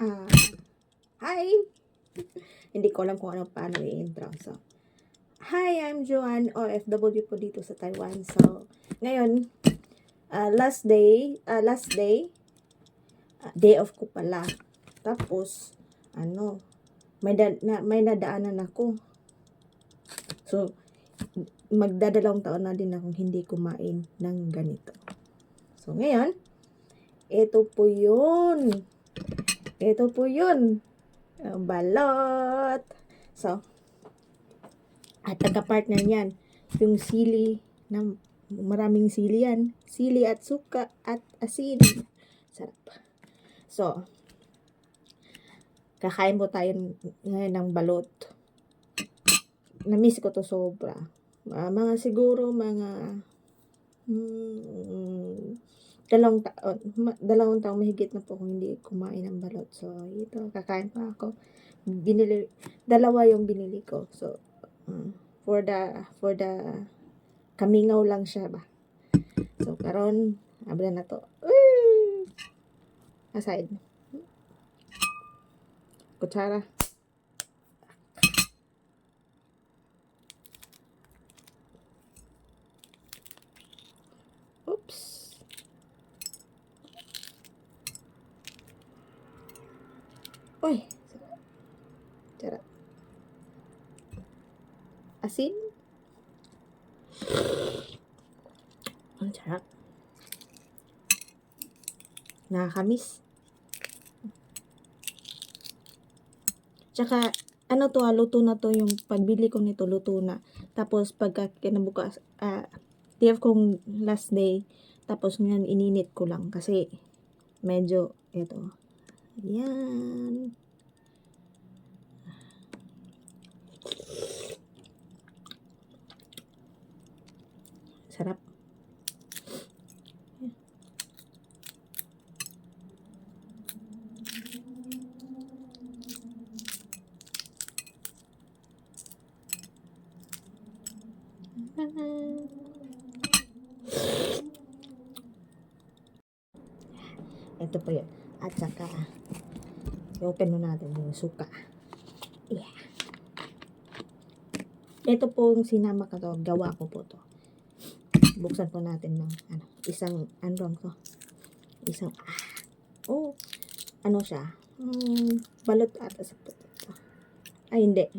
Ah, Hi! Hindi ko alam kung paano i-intro. So, hi, I'm Joanne, OFW po dito sa Taiwan. So, ngayon, day off ko pala. Tapos, may nadaanan ako. So, magdadalawang taon na din akong hindi kumain ng ganito. So, ngayon, ito po yun. Ang balot. So, at taga-partner niyan, yung sili, na maraming sili yan. Sili at suka at asin. Sarap. So, kakain po tayo ngayon ng balot. Namiss ko to sobra. Dalawang taon mahigit na po kung hindi kumain ng balot. So, ito, kakain pa ako. Dalawa yung binili ko. So, for the kamingaw lang siya ba. So, karon abla na to. Aside. Kutsara. Oops. Uy. Sarap. Asin. Ang sarap. Nakakamiss. Tsaka, luto na to yung pagbili ko nito, luto na. Tapos, pagka kinabukas, day kong last day, tapos ngayon ininit ko lang kasi medyo, ito. Yan. Sarap. Ito po yun. At saka, i-open mo natin yung suka. Yeah. Ito pong sinama ko to, gawa ko po to. Buksan po natin ng isang siya. Balot ata sa puto. Ay, hindi.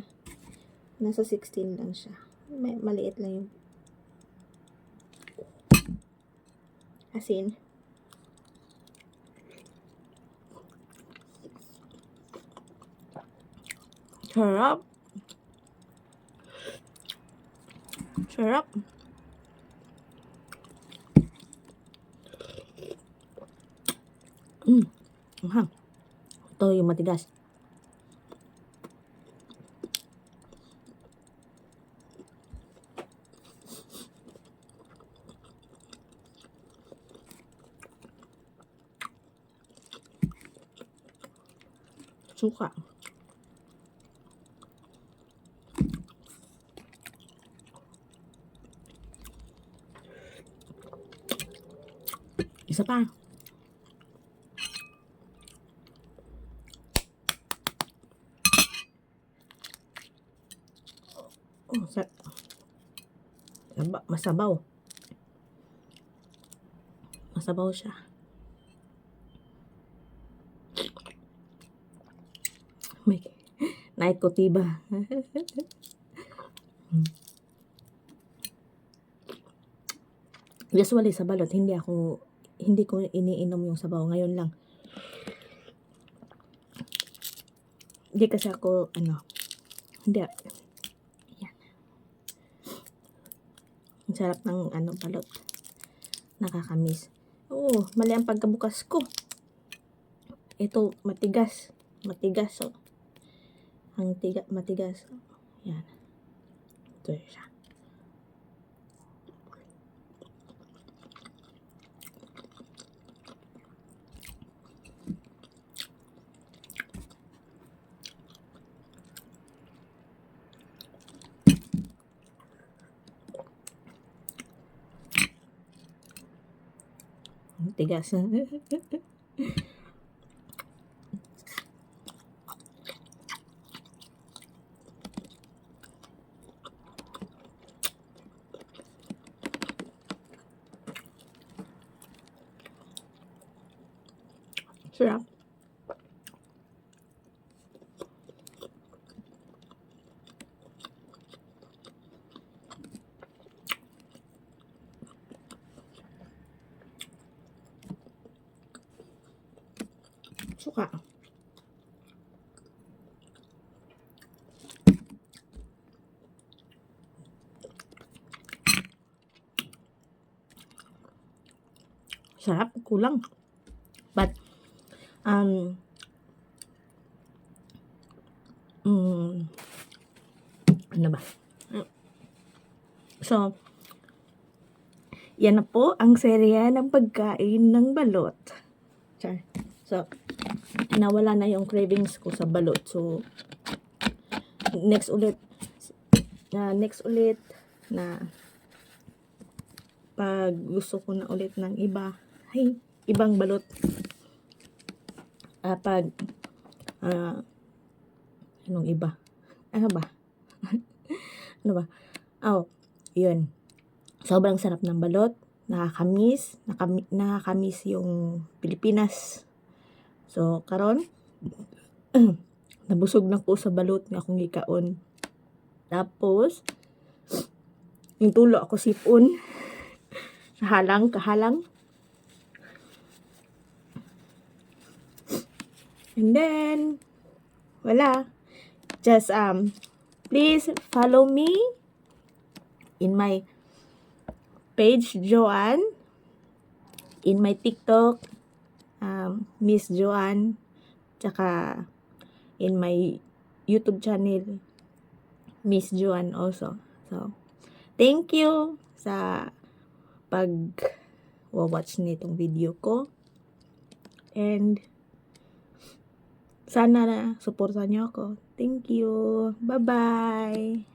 Nasa 16 lang siya. Maliit lang yung asin. Sarap. Sarap. Mahang. Ito yung matigas. Suka. Isa pa. Masabaw. Masabaw siya. May night ko tiba. Usually sa balot, hindi ko iniinom yung sabaw. Ngayon lang. Hindi kasi ako, hindi. Yan. Ang sarap ng, balot. Nakakamiss. Oo, mali ang pagkabukas ko. Ito, matigas. Matigas, oh. Matigas. Yan. Ito siya. Tigas. Sarap. Suka. Sarap, kulang. But, ano ba? So, yan na po ang serya ng pagkain ng balot. Char. So, nawala na yung cravings ko sa balot. So, next ulit na pag gusto ko na ulit ng ibang balot. Anong iba? Ano ba? Ano ba? Oh, yun. Sobrang sarap ng balot. Nakakamis. Nakakamis yung Pilipinas. So, karon nabusog na ko sa balot nga akong gikaon. Tapos, yung tulo ako sipon. Kahalang. And then, wala. Just, please follow me in my page, Joanne. In my TikTok, Miss Joanne. Tsaka, in my YouTube channel, Miss Joanne also. So, thank you sa pag-watch nitong video ko. And, sana na supportan niyo ako. Thank you. Bye-bye.